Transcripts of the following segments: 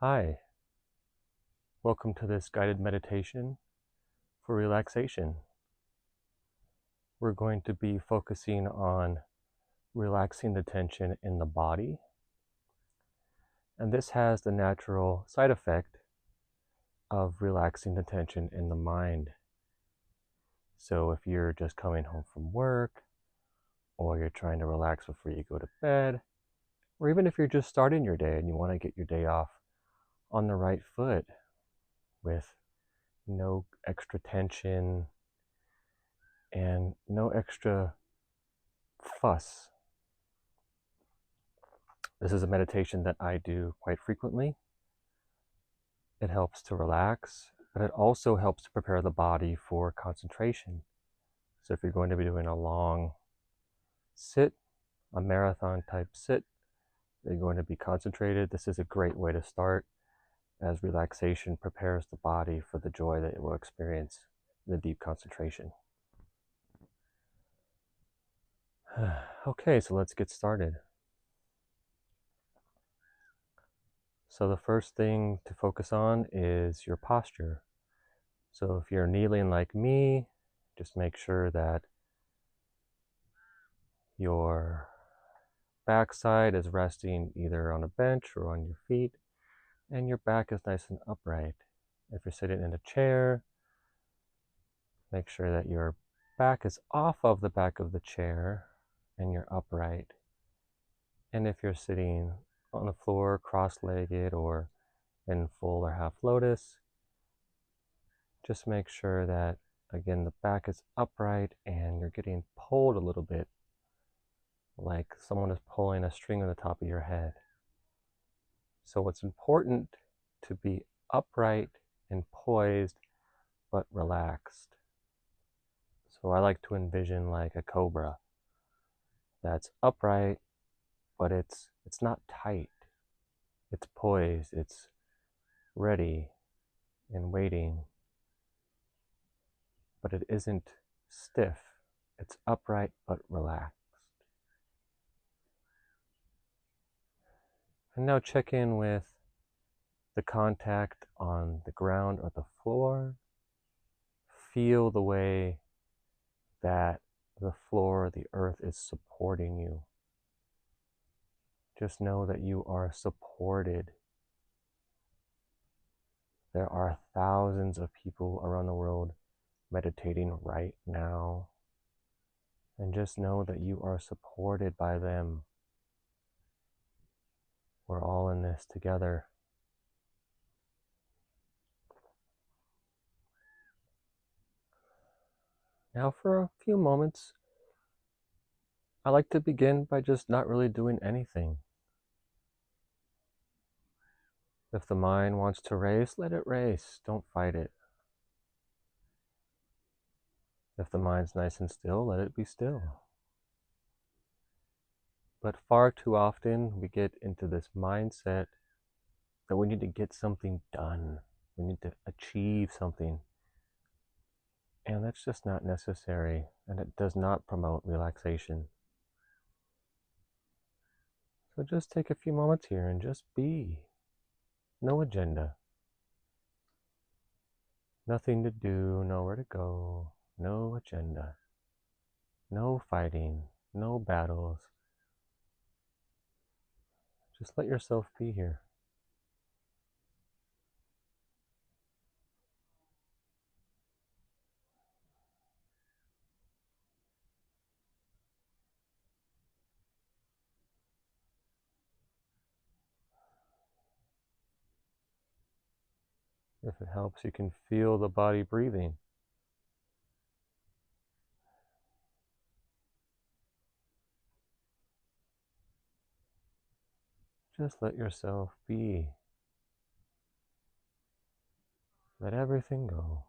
Hi, welcome to this guided meditation for relaxation. We're going to be focusing on relaxing the tension in the body, and this has the natural side effect of relaxing the tension in the mind. So if you're just coming home from work, or you're trying to relax before you go to bed, or even if you're just starting your day and you want to get your day off on the right foot with no extra tension and no extra fuss. This is a meditation that I do quite frequently. It helps to relax, but it also helps to prepare the body for concentration. So if you're going to be doing a long sit, a marathon type sit, you're going to be concentrated, this is a great way to start, as relaxation prepares the body for the joy that it will experience in the deep concentration. Okay, so let's get started. So the first thing to focus on is your posture. So if you're kneeling like me, just make sure that your backside is resting either on a bench or on your feet, and your back is nice and upright. If you're sitting in a chair, make sure that your back is off of the back of the chair and you're upright. And if you're sitting on the floor cross-legged or in full or half lotus, just make sure that, again, the back is upright and you're getting pulled a little bit, like someone is pulling a string on the top of your head. So it's important to be upright and poised, but relaxed. So I like to envision like a cobra that's upright, but it's not tight. It's poised, it's ready and waiting, but it isn't stiff. It's upright but relaxed. And now check in with the contact on the ground or the floor. Feel the way that the floor, the earth is supporting you. Just know that you are supported. There are thousands of people around the world meditating right now. And just know that you are supported by them. We're all in this together. Now for a few moments, I like to begin by just not really doing anything. If the mind wants to race, let it race. Don't fight it. If the mind's nice and still, let it be still. But far too often, we get into this mindset that we need to get something done. We need to achieve something. And that's just not necessary, and it does not promote relaxation. So just take a few moments here and just be. No agenda. Nothing to do, nowhere to go, no agenda. No fighting, no battles. Just let yourself be here. If it helps, you can feel the body breathing. Just let yourself be. Let everything go.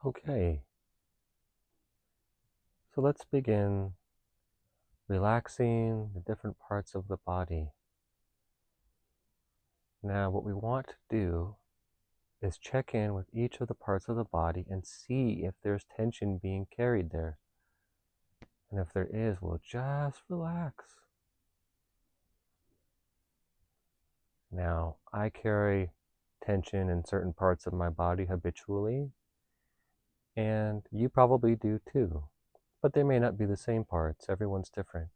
Okay. So let's begin relaxing the different parts of the body. Now, what we want to do is check in with each of the parts of the body and see if there's tension being carried there. And if there is, we'll just relax. Now, I carry tension in certain parts of my body habitually, and you probably do too. But they may not be the same parts. Everyone's different.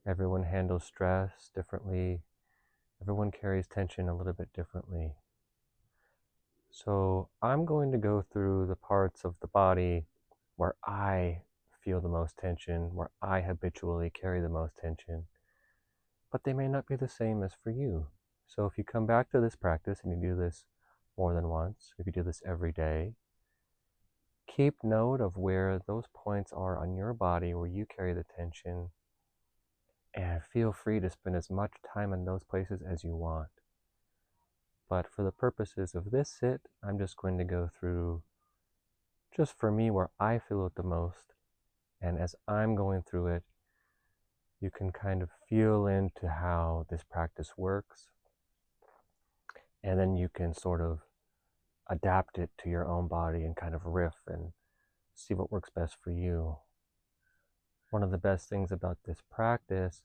Everyone handles stress differently. Everyone carries tension a little bit differently. So I'm going to go through the parts of the body where I feel the most tension, where I habitually carry the most tension. But they may not be the same as for you. So if you come back to this practice and you do this more than once, if you do this every day, keep note of where those points are on your body where you carry the tension, and feel free to spend as much time in those places as you want. But for the purposes of this sit, I'm just going to go through, just for me, where I feel it the most. And as I'm going through it, you can kind of feel into how this practice works. And then you can sort of adapt it to your own body and kind of riff and see what works best for you. One of the best things about this practice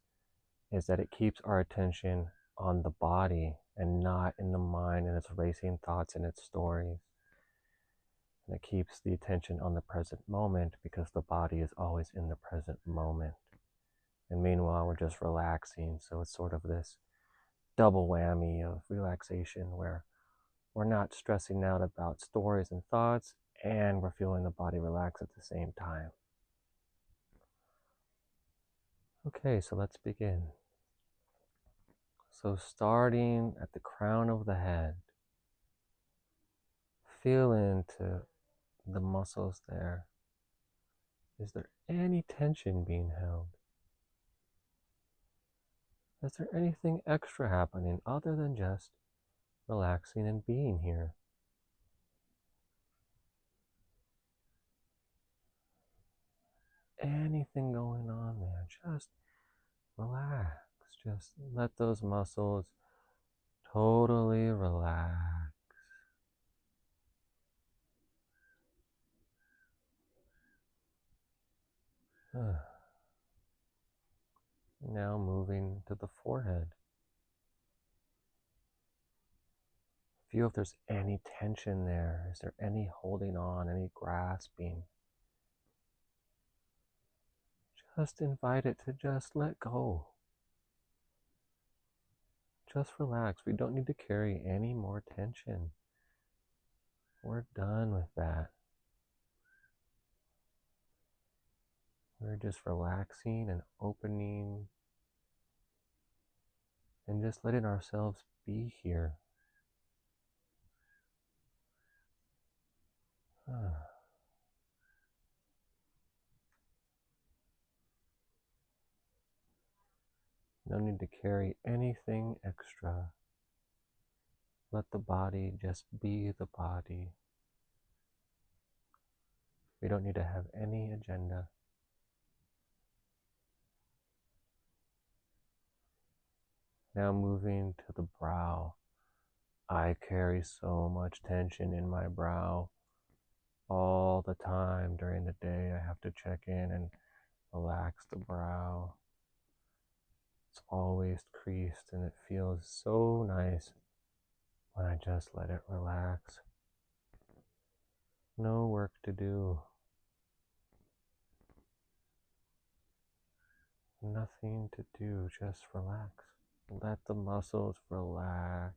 is that it keeps our attention on the body and not in the mind and its racing thoughts and its stories. And it keeps the attention on the present moment because the body is always in the present moment. And meanwhile, we're just relaxing. So it's sort of this double whammy of relaxation where we're not stressing out about stories and thoughts, and we're feeling the body relax at the same time. Okay, so let's begin. So starting at the crown of the head, feel into the muscles there. Is there any tension being held? Is there anything extra happening other than just relaxing and being here? Anything going on there? Just relax. Just let those muscles totally relax. Now moving to the forehead. Feel if there's any tension there. Is there any holding on, any grasping? Just invite it to just let go. Just relax. We don't need to carry any more tension. We're done with that. We're just relaxing and opening and just letting ourselves be here. No need to carry anything extra. Let the body just be the body. We don't need to have any agenda. Now moving to the brow. I carry so much tension in my brow all the time during the day. I have to check in and relax the brow. It's always creased and it feels so nice when I just let it relax. No work to do. Nothing to do, just relax. Let the muscles relax.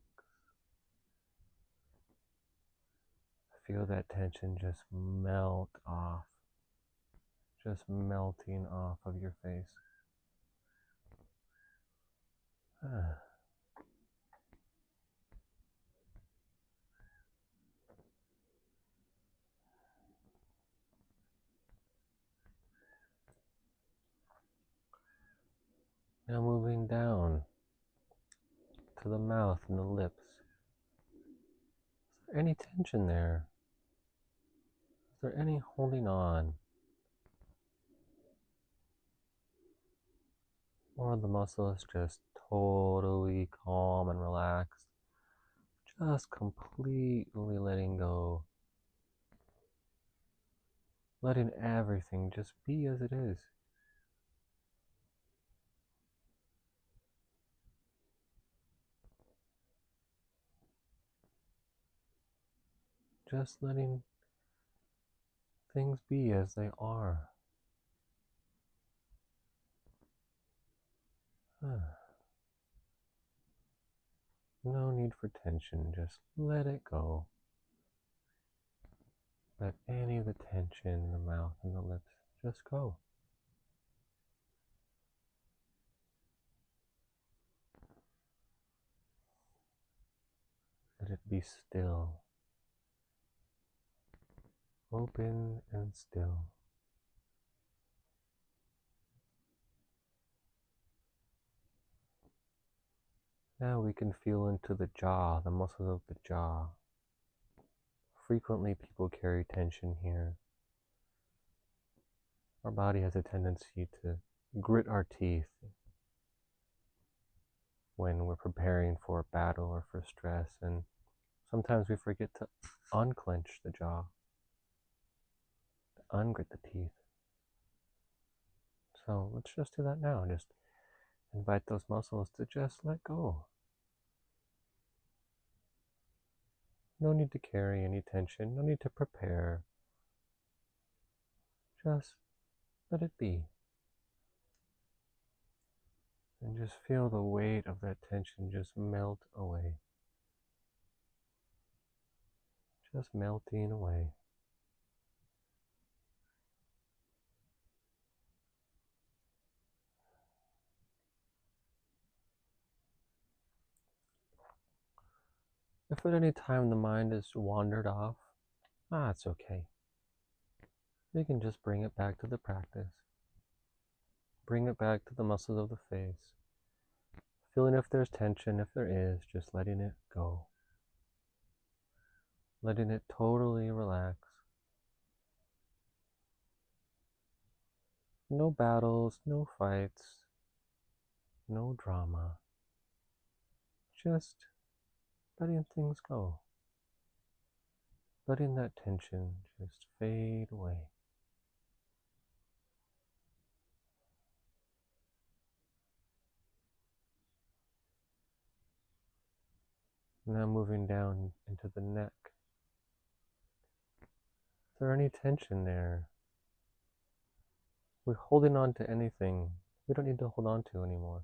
Feel that tension just melt off. Just melting off of your face. Now moving down to the mouth and the lips. Is there any tension there? Is there any holding on? Or are the muscles just totally calm and relaxed? just completely letting go, letting everything just be as it is. Just letting things be as they are. No need for tension, just let it go. Let any of the tension in the mouth and the lips just go. Let it be still, open and still. Now we can feel into the jaw, the muscles of the jaw. Frequently people carry tension here. Our body has a tendency to grit our teeth when we're preparing for a battle or for stress, and sometimes we forget to unclench the jaw, to ungrit the teeth. So let's just do that now. Just invite those muscles to just let go. No need to carry any tension, no need to prepare. Just let it be. And just feel the weight of that tension just melt away. Just melting away. If at any time the mind has wandered off, it's okay. We can just bring it back to the practice. Bring it back to the muscles of the face. Feeling if there's tension, if there is, just letting it go. Letting it totally relax. No battles, no fights, no drama. Just letting things go. Letting that tension just fade away. Now moving down into the neck. Is there any tension there? We're holding on to anything we don't need to hold on to anymore.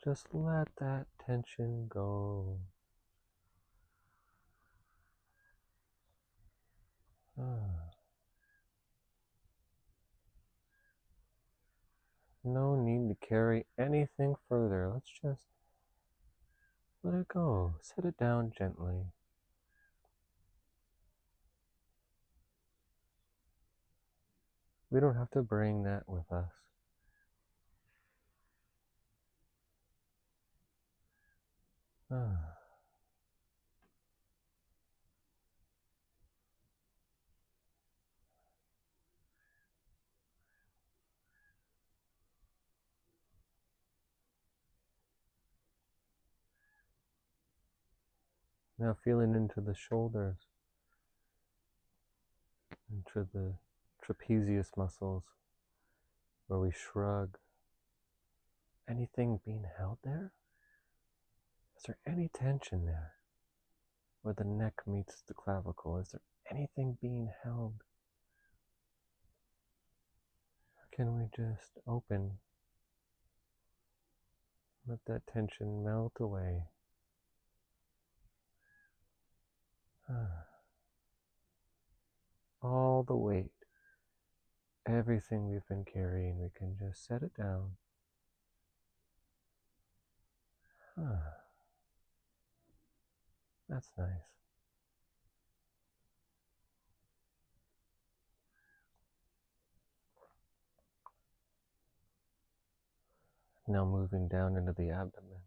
Just let that tension go. No need to carry anything further. Let's just let it go. Set it down gently. We don't have to bring that with us. Now feeling into the shoulders, into the trapezius muscles, where we shrug. Anything being held there? Is there any tension there? Where the neck meets the clavicle, is there anything being held? Or can we just open, let that tension melt away? All the weight, everything we've been carrying, we can just set it down. That's nice. Now moving down into the abdomen.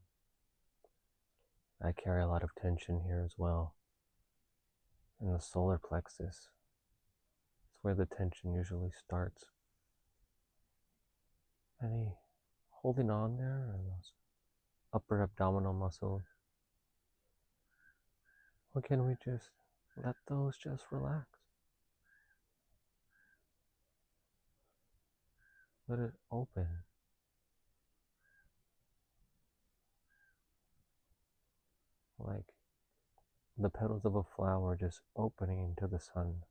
I carry a lot of tension here as well. In the solar plexus. It's where the tension usually starts. Any holding on there, or those upper abdominal muscles? Or can we just let those just relax? Let it open. Like the petals of a flower just opening to the sun.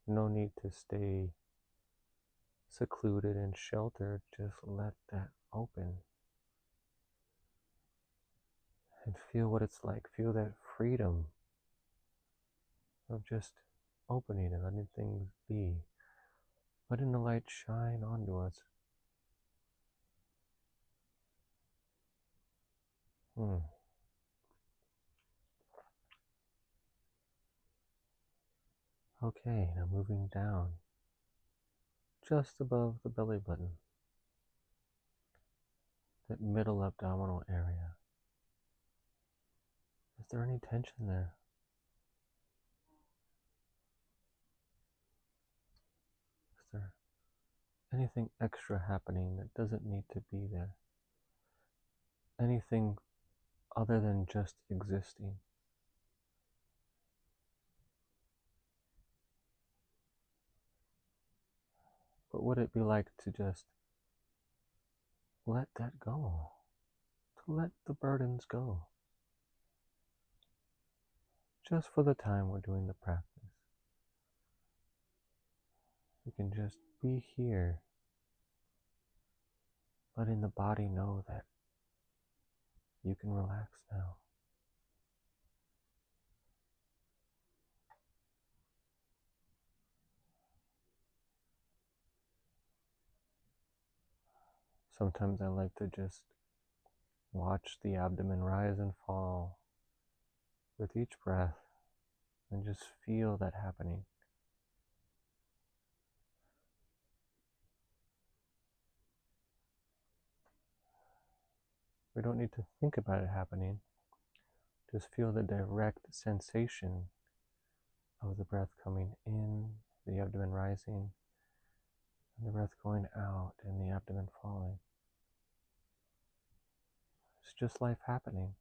No need to stay secluded and sheltered. Just let that open. And feel what it's like. Feel that freedom of just opening and letting things be. Letting the light shine onto us. Okay, now moving down, just above the belly button, that middle abdominal area. Is there any tension there? Is there anything extra happening that doesn't need to be there? Anything other than just existing? What would it be like to just let that go? To let the burdens go? Just for the time we're doing the practice. You can just be here, letting the body know that you can relax now. Sometimes I like to just watch the abdomen rise and fall with each breath and just feel that happening. We don't need to think about it happening. Just feel the direct sensation of the breath coming in, the abdomen rising, and the breath going out and the abdomen falling. It's just life happening.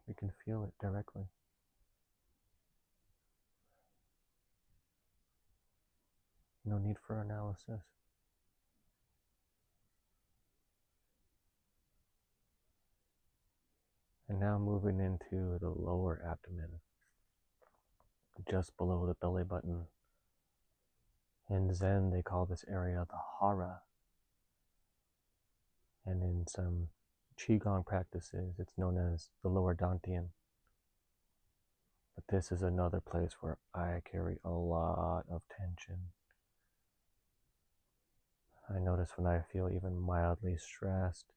We can feel it directly. No need for analysis. And now moving into the lower abdomen, just below the belly button. In Zen, they call this area the hara. And in some Qigong practices, it's known as the lower dantian. But this is another place where I carry a lot of tension. I notice when I feel even mildly stressed,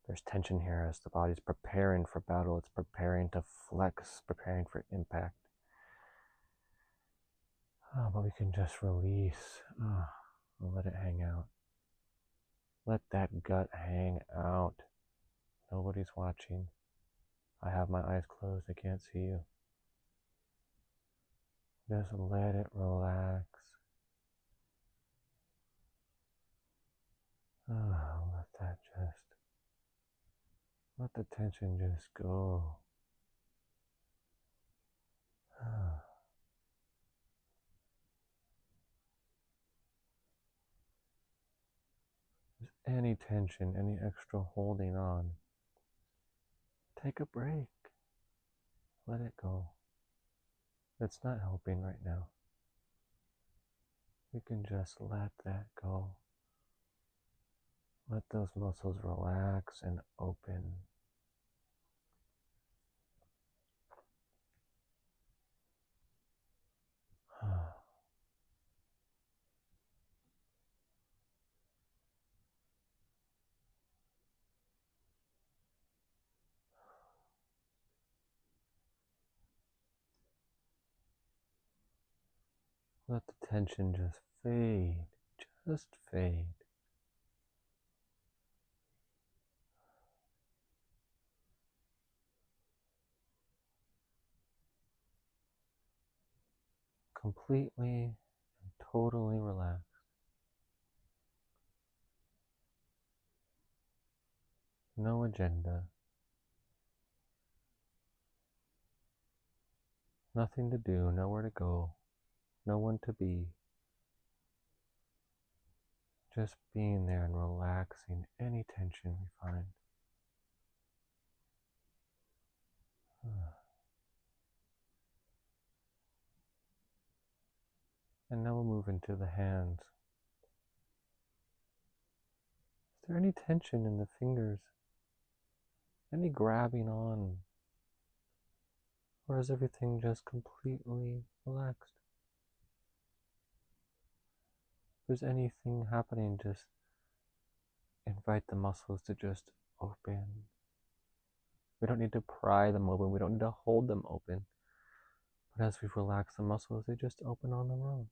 there's tension here as the body's preparing for battle. It's preparing to flex, preparing for impact. But we can just release and let it hang out. Let that gut hang out. Nobody's watching. I have my eyes closed. I can't see you. Just let it relax. Let the tension just go. If there's any tension, any extra holding on, take a break. Let it go. It's not helping right now. We can just let that go. Let those muscles relax and open. Let the tension just fade. Just fade. Completely and totally relaxed. no agenda, nothing to do, nowhere to go, no one to be. Just being there and relaxing any tension we find. And now we'll move into the hands. Is there any tension in the fingers? Any grabbing on? Or is everything just completely relaxed? If there's anything happening, just invite the muscles to just open. We don't need to pry them open. We don't need to hold them open. But as we relax the muscles, they just open on their own.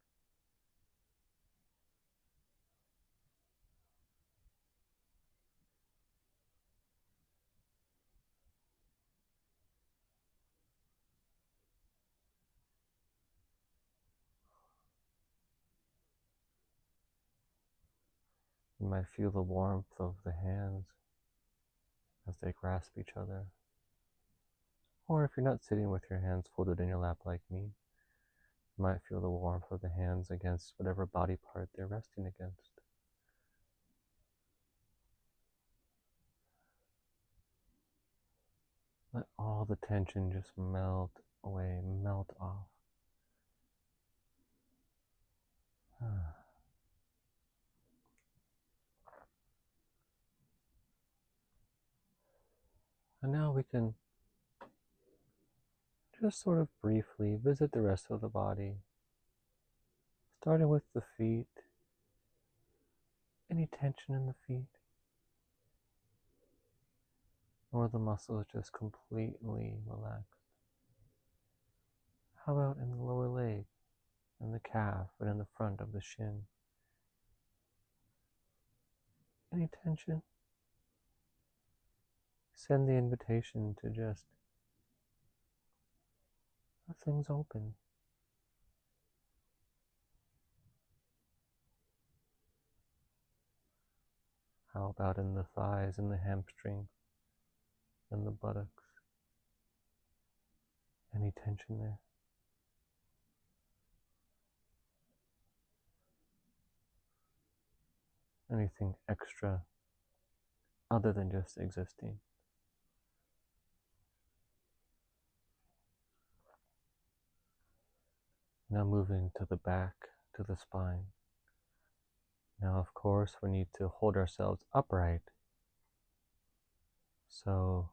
You might feel the warmth of the hands as they grasp each other. Or if you're not sitting with your hands folded in your lap like me, you might feel the warmth of the hands against whatever body part they're resting against. Let all the tension just melt away, melt off. And now we can just sort of briefly visit the rest of the body, starting with the feet. Any tension in the feet? Or the muscles just completely relaxed? How about in the lower leg, in the calf, and in the front of the shin? Any tension? Send the invitation to just let things open. How about in the thighs and the hamstring and the buttocks? Any tension there? Anything extra other than just existing? Now moving to the back, to the spine. Now, of course, we need to hold ourselves upright. So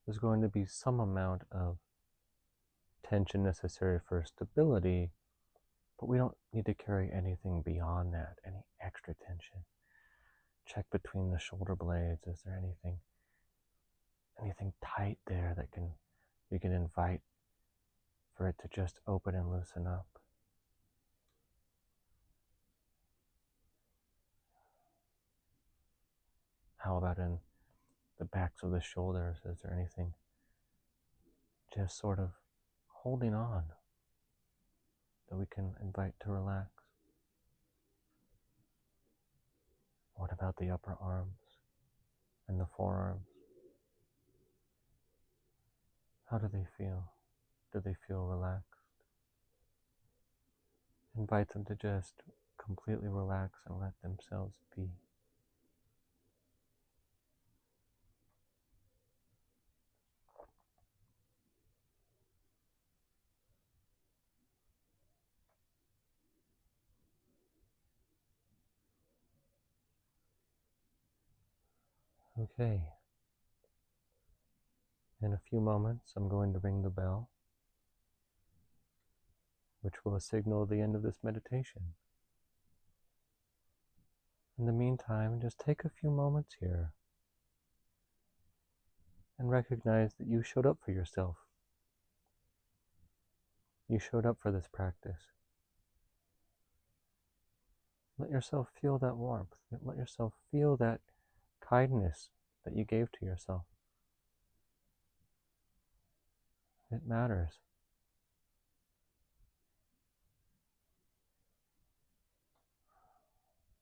there's going to be some amount of tension necessary for stability, but we don't need to carry anything beyond that, any extra tension. Check between the shoulder blades. Is there anything tight there that you can invite for it to just open and loosen up? How about in the backs of the shoulders? Is there anything just sort of holding on that we can invite to relax? What about the upper arms and the forearms? How do they feel? Do they feel relaxed? Invite them to just completely relax and let themselves be. Okay. In a few moments, I'm going to ring the bell, which will signal the end of this meditation. In the meantime, just take a few moments here and recognize that you showed up for yourself. You showed up for this practice. Let yourself feel that warmth. Let yourself feel that kindness that you gave to yourself. It matters.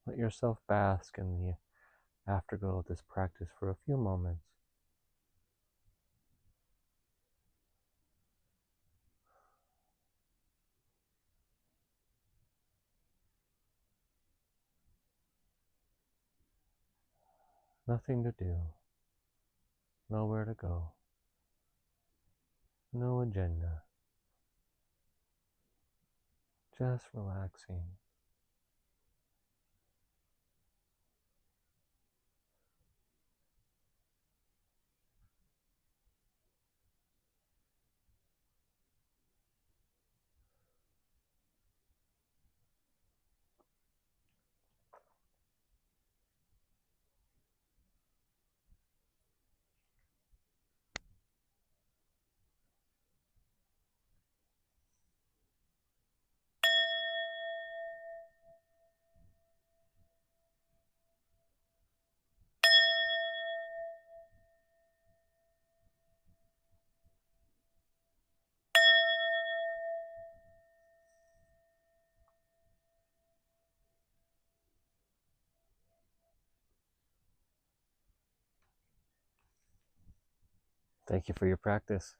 Let yourself bask in the afterglow of this practice for a few moments. Nothing to do, nowhere to go, no agenda, just relaxing. Thank you for your practice.